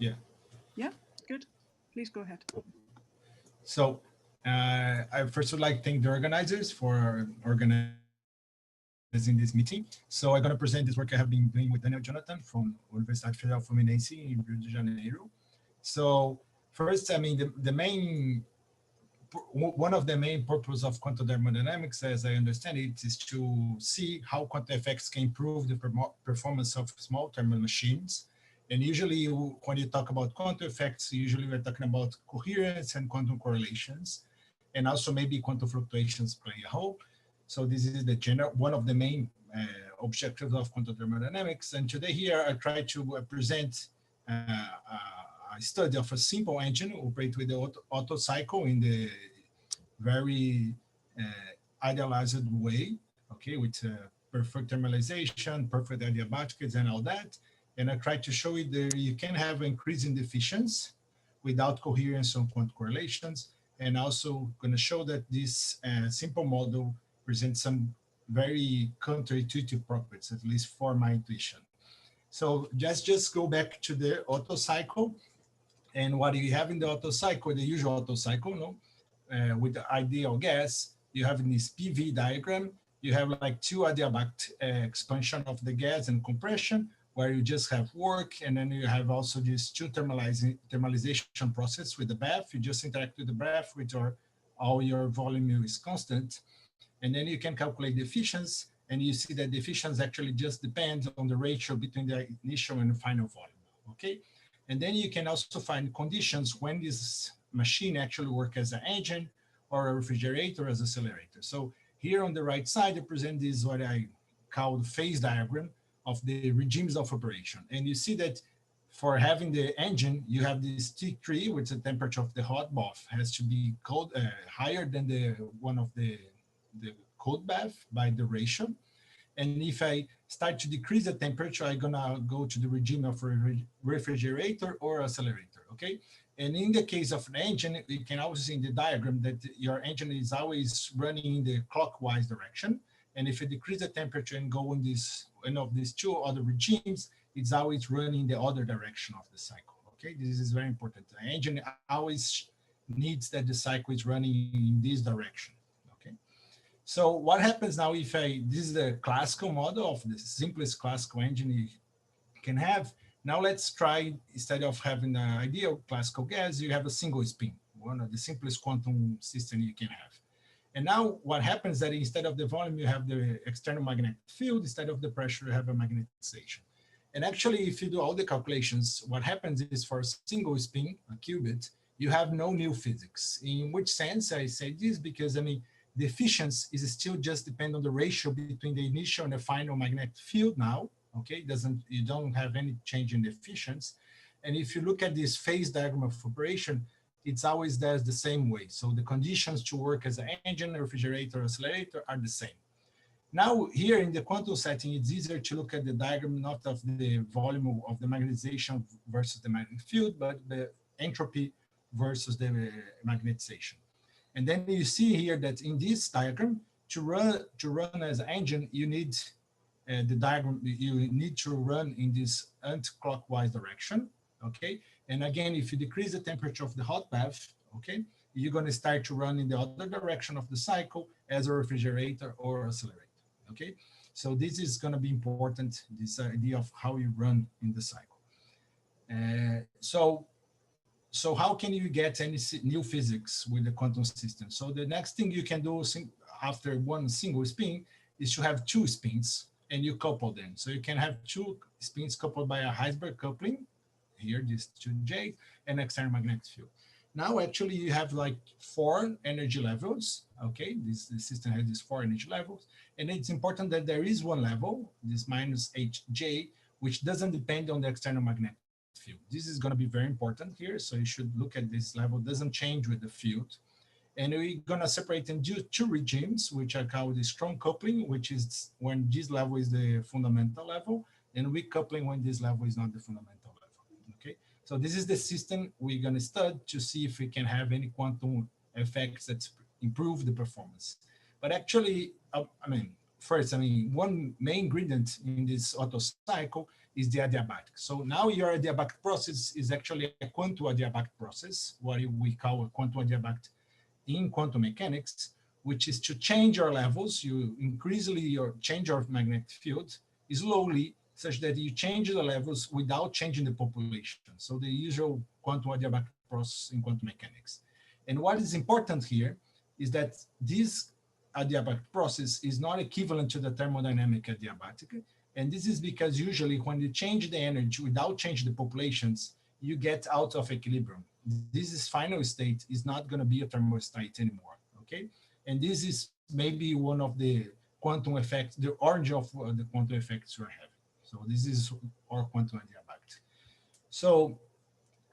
Yeah. Yeah, good. Please go ahead. So I first would like to thank the organizers for organizing this meeting. So I'm going to present this work I have been doing with Daniel Jonathan from Universidade Federal Fluminense in Rio de Janeiro. So first, I mean, one of the main purposes of quantum thermodynamics, as I understand it, is to see how quantum effects can improve the performance of small thermal machines. And usually when you talk about quantum effects, usually we're talking about coherence and quantum correlations, and also maybe quantum fluctuations play a role. So this is the one of the main objectives of quantum thermodynamics. And today here I try to present a study of a simple engine operate with the Otto cycle in the very idealized way, okay, with perfect thermalization, perfect adiabatics and all that. And I try to show you that you can have increasing efficiency without coherence or quantum correlations. And also going to show that this simple model presents some very counterintuitive properties, at least for my intuition. So just go back to the Otto cycle. And what you have in the Otto cycle, the usual Otto cycle, no? With the ideal gas, you have in this PV diagram, you have like two adiabatic expansion of the gas and compression, where you just have work, and then you have also this two thermalization process with the bath. You just interact with the bath with all your volume is constant, and then you can calculate the efficiency, and you see that the efficiency actually just depends on the ratio between the initial and the final volume, okay? And then you can also find conditions when this machine actually works as an engine or a refrigerator as an accelerator. So here on the right side, I present this what I call the phase diagram of the regimes of operation. And you see that for having the engine, you have this T3, which the temperature of the hot bath has to be cold, higher than the one of the cold bath by the ratio. And if I start to decrease the temperature, I'm gonna go to the regime of refrigerator or accelerator, okay? And in the case of an engine, you can also see in the diagram that your engine is always running in the clockwise direction. And if you decrease the temperature and go in this one of these two other regimes, it's always running the other direction of the cycle, okay? This is very important. The engine always needs that the cycle is running in this direction. So what happens now if this is the classical model of the simplest classical engine you can have. Now let's try, instead of having an ideal classical gas, you have a single spin, one of the simplest quantum system you can have. And now what happens that instead of the volume, you have the external magnetic field, instead of the pressure, you have a magnetization. And actually, if you do all the calculations, what happens is for a single spin, a qubit, you have no new physics. In which sense I say this? Because I mean, the efficiency is still just depend on the ratio between the initial and the final magnetic field now, okay? You don't have any change in the efficiency. And if you look at this phase diagram of operation, it's always does the same way. So the conditions to work as an engine, refrigerator, accelerator are the same. Now here in the quantum setting, it's easier to look at the diagram, not of the volume of the magnetization versus the magnetic field, but the entropy versus the magnetization. And then you see here that in this diagram, to run as an engine, you need the diagram, you need to run in this anti-clockwise direction, okay? And again, if you decrease the temperature of the hot bath, okay, you're going to start to run in the other direction of the cycle as a refrigerator or accelerator, okay? So this is going to be important, this idea of how you run in the cycle. So how can you get any new physics with the quantum system? So the next thing you can do after one single spin is to have two spins and you couple them. So you can have two spins coupled by a Heisenberg coupling, here these two J's, and external magnetic field. Now actually you have like 4 energy levels, okay? The system has these 4 energy levels, and it's important that there is one level, this minus Hj, which doesn't depend on the external magnetic field. This is going to be very important here, so you should look at this level, doesn't change with the field. And we're going to separate into 2 regimes, which I call the strong coupling, which is when this level is the fundamental level, and weak coupling when this level is not the fundamental level, okay? So this is the system we're going to study to see if we can have any quantum effects that improve the performance. But actually, first, one main ingredient in this Otto cycle is the adiabatic. So now your adiabatic process is actually a quantum adiabatic process, what we call a quantum adiabatic in quantum mechanics, which is to change your levels. You increasingly your change your magnetic field slowly, such that you change the levels without changing the population. So the usual quantum adiabatic process in quantum mechanics. And what is important here is that this adiabatic process is not equivalent to the thermodynamic adiabatic. And this is because usually when you change the energy without changing the populations, you get out of equilibrium. This is final state is not going to be a thermostat anymore, okay? And this is maybe one of the quantum effects, the origin of the quantum effects we're having. So this is our quantum adiabatic. So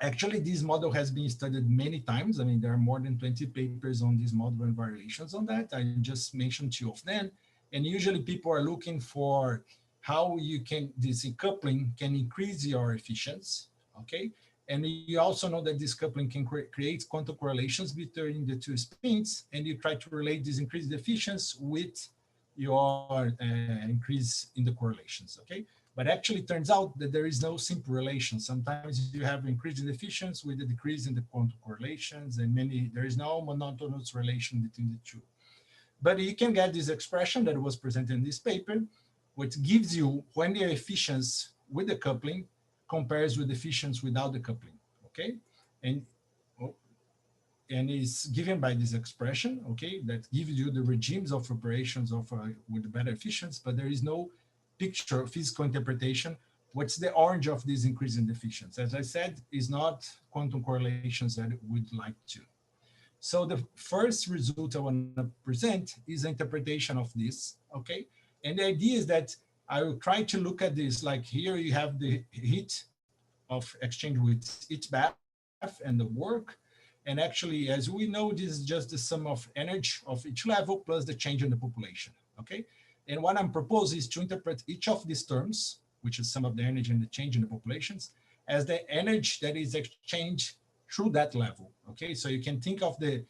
actually, this model has been studied many times. I mean, there are more than 20 papers on this model and variations on that. I just mentioned 2 of them. And usually people are looking for how you can, this coupling can increase your efficiency, okay? And you also know that this coupling can create quantum correlations between the 2 spins, and you try to relate this increased efficiency with your increase in the correlations, okay? But actually it turns out that there is no simple relation. Sometimes you have increase in efficiency with a decrease in the quantum correlations, and there is no monotonous relation between the 2. But you can get this expression that was presented in this paper, which gives you when the efficiency with the coupling compares with efficiency without the coupling, okay? And is given by this expression, okay, that gives you the regimes of operations of with better efficiency, but there is no picture, physical interpretation. What's the orange of this increase in efficiency? As I said, is not quantum correlations that we'd like to. So the first result I want to present is an interpretation of this, okay? And the idea is that I will try to look at this, like here you have the heat of exchange with each bath and the work. And actually, as we know, this is just the sum of energy of each level plus the change in the population, okay? And what I'm proposing is to interpret each of these terms, which is sum of the energy and the change in the populations, as the energy that is exchanged through that level, okay? So you can think of the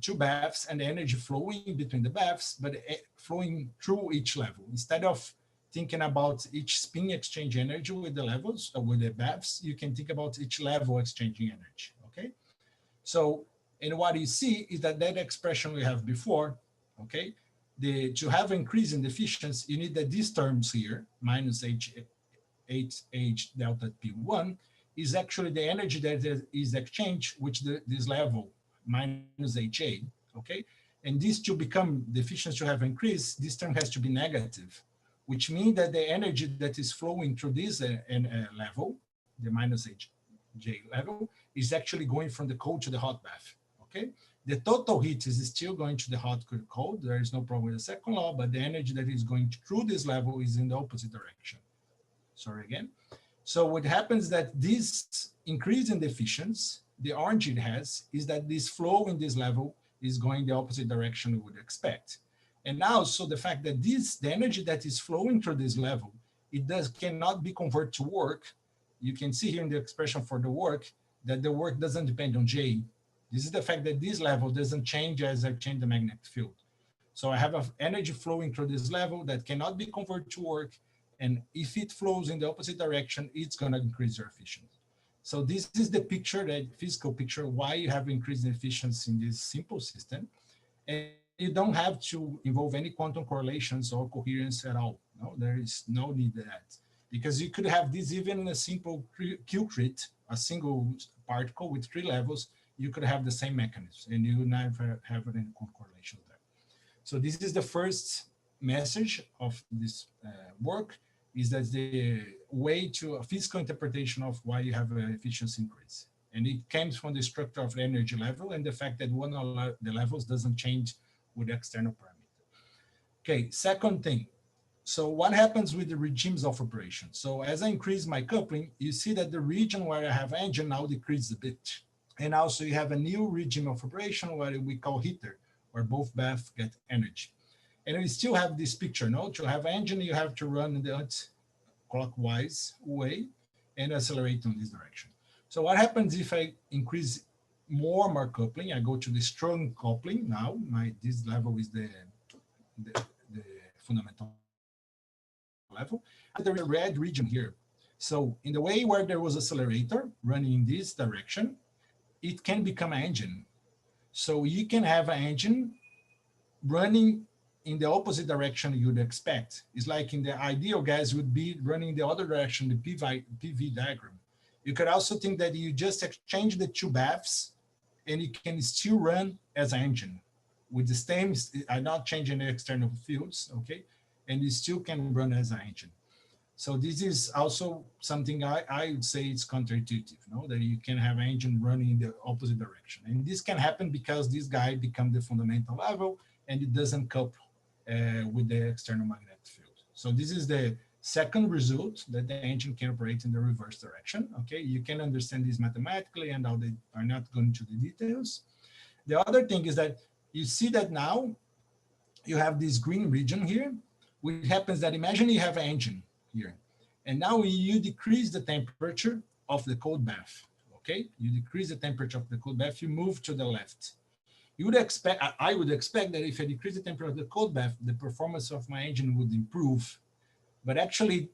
2 baths and the energy flowing between the baths, but flowing through each level. Instead of thinking about each spin exchange energy with the levels, or with the baths, you can think about each level exchanging energy, okay? So, and what you see is that expression we have before, okay? To have increase in efficiency, you need that these terms here, minus H delta P1, is actually the energy that is exchanged, which this level, minus HA, okay? And this to become the efficiency to have increased, this term has to be negative, which means that the energy that is flowing through this level, the minus HJ level, is actually going from the cold to the hot bath, okay? The total heat is still going to the hot to the cold. There is no problem with the second law, but the energy that is going through this level is in the opposite direction. Sorry again. So what happens that this increase in the efficiency, the orange it has, is that this flow in this level is going the opposite direction we would expect. And now, so the fact that the energy that is flowing through this level, it cannot be converted to work. You can see here in the expression for the work that the work doesn't depend on J. This is the fact that this level doesn't change as I change the magnetic field. So I have energy flowing through this level that cannot be converted to work. And if it flows in the opposite direction, it's going to increase your efficiency. So this is the picture, the physical picture, why you have increased efficiency in this simple system. And you don't have to involve any quantum correlations or coherence at all. No, there is no need of that. Because you could have this even in a simple Q-crit, a single particle with 3 levels, you could have the same mechanism and you would never have any correlation there. So this is the first message of this work, is that the way to a physical interpretation of why you have an efficiency increase. And it comes from the structure of the energy level and the fact that one of the levels doesn't change with external parameter. Okay, second thing. So what happens with the regimes of operation? So as I increase my coupling, you see that the region where I have engine now decreases a bit. And also you have a new regime of operation where we call heater, where both baths get energy. And we still have this picture, no? To have engine, you have to run in the clockwise way and accelerate in this direction. So what happens if I increase more coupling? I go to the strong coupling now. This level is the fundamental level. There is a red region here So in the way where there was accelerator running in this direction, it can become an engine. So you can have an engine running in the opposite direction you'd expect. It's like in the ideal gas would be running the other direction, the PV diagram. You could also think that you just exchange the two baths and it can still run as an engine with the same, I'm not changing the external fields, okay? And you still can run as an engine. So this is also something I would say it's counterintuitive, no? That you can have an engine running in the opposite direction. And this can happen because this guy becomes the fundamental level and it doesn't couple with the external magnetic field. So this is the second result, that the engine can operate in the reverse direction. Okay, you can understand this mathematically, and now they are not going into the details. The other thing is that you see that now you have this green region here, which happens that imagine you have an engine here, and now you decrease the temperature of the cold bath. Okay, you decrease the temperature of the cold bath, you move to the left. You would expect, I would expect that if I decrease the temperature of the cold bath, the performance of my engine would improve. But actually,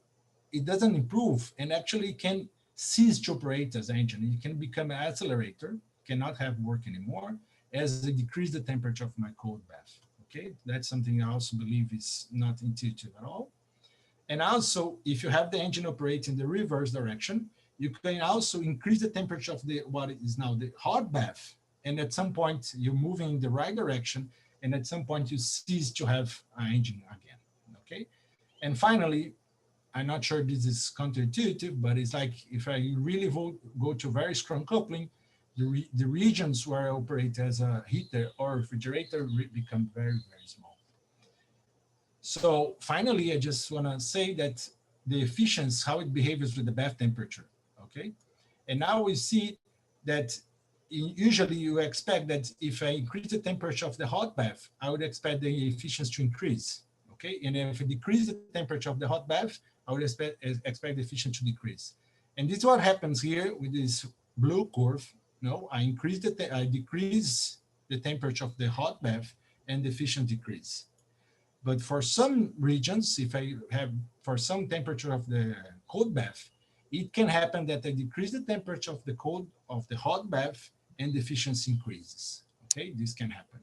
it doesn't improve, and actually can cease to operate as engine. It can become an accelerator, cannot have work anymore, as I decrease the temperature of my cold bath. Okay, that's something I also believe is not intuitive at all. And also, if you have the engine operate in the reverse direction, you can also increase the temperature of the what is now the hot bath. And at some point, you're moving in the right direction, and at some point, you cease to have an engine again. Okay. And finally, I'm not sure this is counterintuitive, but it's like if I really go to very strong coupling, the regions where I operate as a heater or refrigerator become very, very small. So finally, I just want to say that the efficiency, how it behaves with the bath temperature, okay? And now we see that usually you expect that if I increase the temperature of the hot bath, I would expect the efficiency to increase, okay? And if I decrease the temperature of the hot bath, I would expect the efficiency to decrease. And this is what happens here with this blue curve. No, I decrease the temperature of the hot bath and the efficiency decrease. But for some regions, if I have for some temperature of the cold bath, it can happen that I decrease the temperature of the hot bath and the efficiency increases. Okay, this can happen.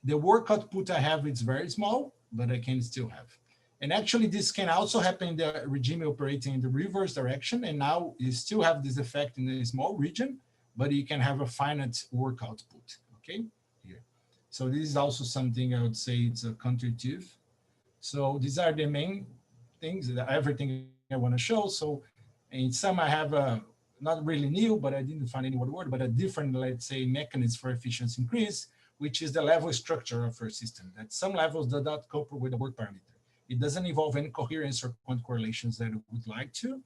The work output I have is very small, but I can still have. And actually, this can also happen in the regime operating in the reverse direction. And now you still have this effect in a small region, but you can have a finite work output. Okay, here. So this is also something I would say it's a counterintuitive. So these are the main things, everything I want to show. So in some I have a, not really new, but I didn't find any word, but a different, let's say, mechanism for efficiency increase, which is the level structure of your system, that some levels do not couple with the work parameter. It doesn't involve any coherence or quantum correlations that it would like to.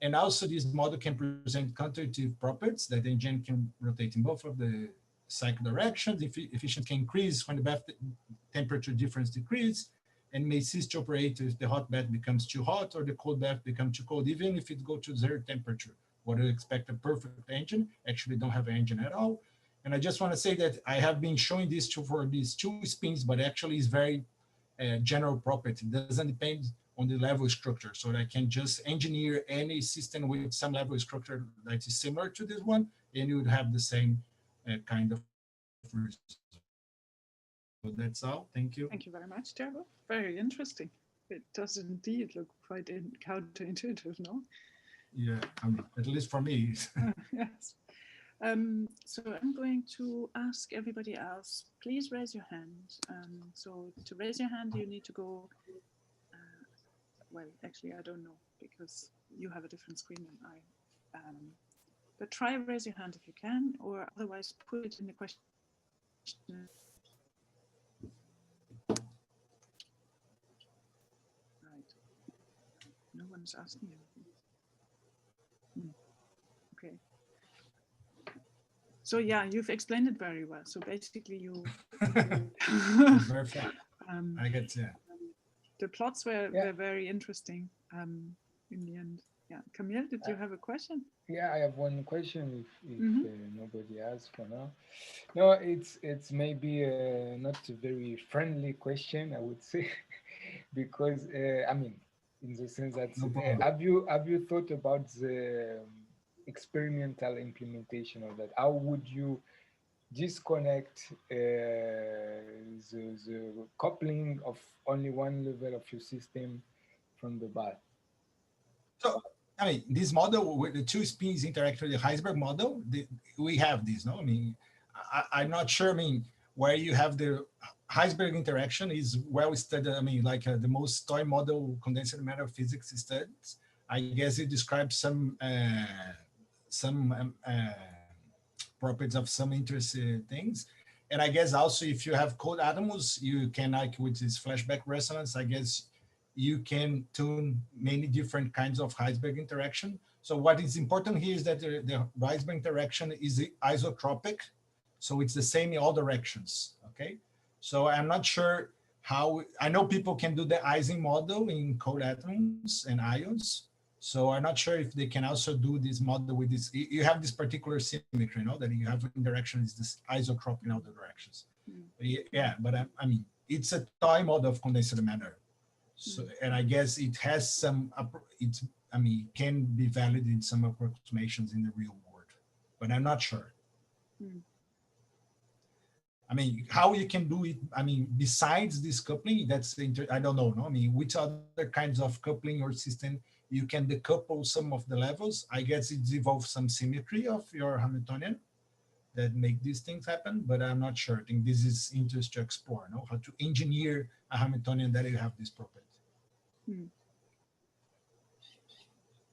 And also this model can present counterintuitive properties that the engine can rotate in both of the cycle directions. Efficiency can increase when the bath temperature difference decreases, and may cease to operate if the hot bath becomes too hot or the cold bath becomes too cold, even if it goes to zero temperature. What do you expect a perfect engine? Actually don't have an engine at all. And I just want to say that I have been showing this for these two spins, but actually it's very general property. It doesn't depend on the level structure. So I can just engineer any system with some level structure that is similar to this one, and you would have the same kind of result. So that's all. Thank you. Thank you very much, Thiago. Very interesting. It does indeed look quite counterintuitive, no? Yeah, I mean, at least for me. Yes. So I'm going to ask everybody else, please raise your hand. So to raise your hand, you need to go, well, actually, I don't know, because you have a different screen than I. But try raise your hand if you can, or otherwise put it in the question. Right. No one's asking anything. Okay. So yeah, you've explained it very well. So basically you... Very fun. I get, yeah. The plots were very interesting in the end. Yeah, Camille, did you have a question? Yeah, I have one question if nobody asks for now. No, it's maybe not a very friendly question, I would say, because I mean, in the sense that No problem. have you thought about the experimental implementation of that? How would you disconnect the coupling of only one level of your system from the bath? So, I mean, this model with the two spins interact with the Heisenberg model, we have this, no? I mean, I'm not sure, I mean, where you have the Heisenberg interaction is well studied, I mean, like the most toy model condensed matter physics studies. I guess it describes some properties of some interesting things. And I guess also if you have cold atoms, you can, like with this flashback resonance, I guess you can tune many different kinds of Heisenberg interaction. So what is important here is that the Heisenberg interaction is isotropic. So it's the same in all directions, okay? So I'm not sure how, I know people can do the Ising model in cold atoms and ions. So I'm not sure if they can also do this model with this. You have this particular symmetry, you know, that you have interaction is this isotropic in all the directions. Yeah, but I mean, it's a toy model of condensed matter. So, and I guess it has some, I mean, it can be valid in some approximations in the real world, but I'm not sure. I mean, how you can do it, I mean, besides this coupling, that's, I don't know, no? I mean, which other kinds of coupling or system you can decouple some of the levels. I guess it involves some symmetry of your Hamiltonian that make these things happen, but I'm not sure. I think this is interesting to explore, no? How to engineer a Hamiltonian that you have this property.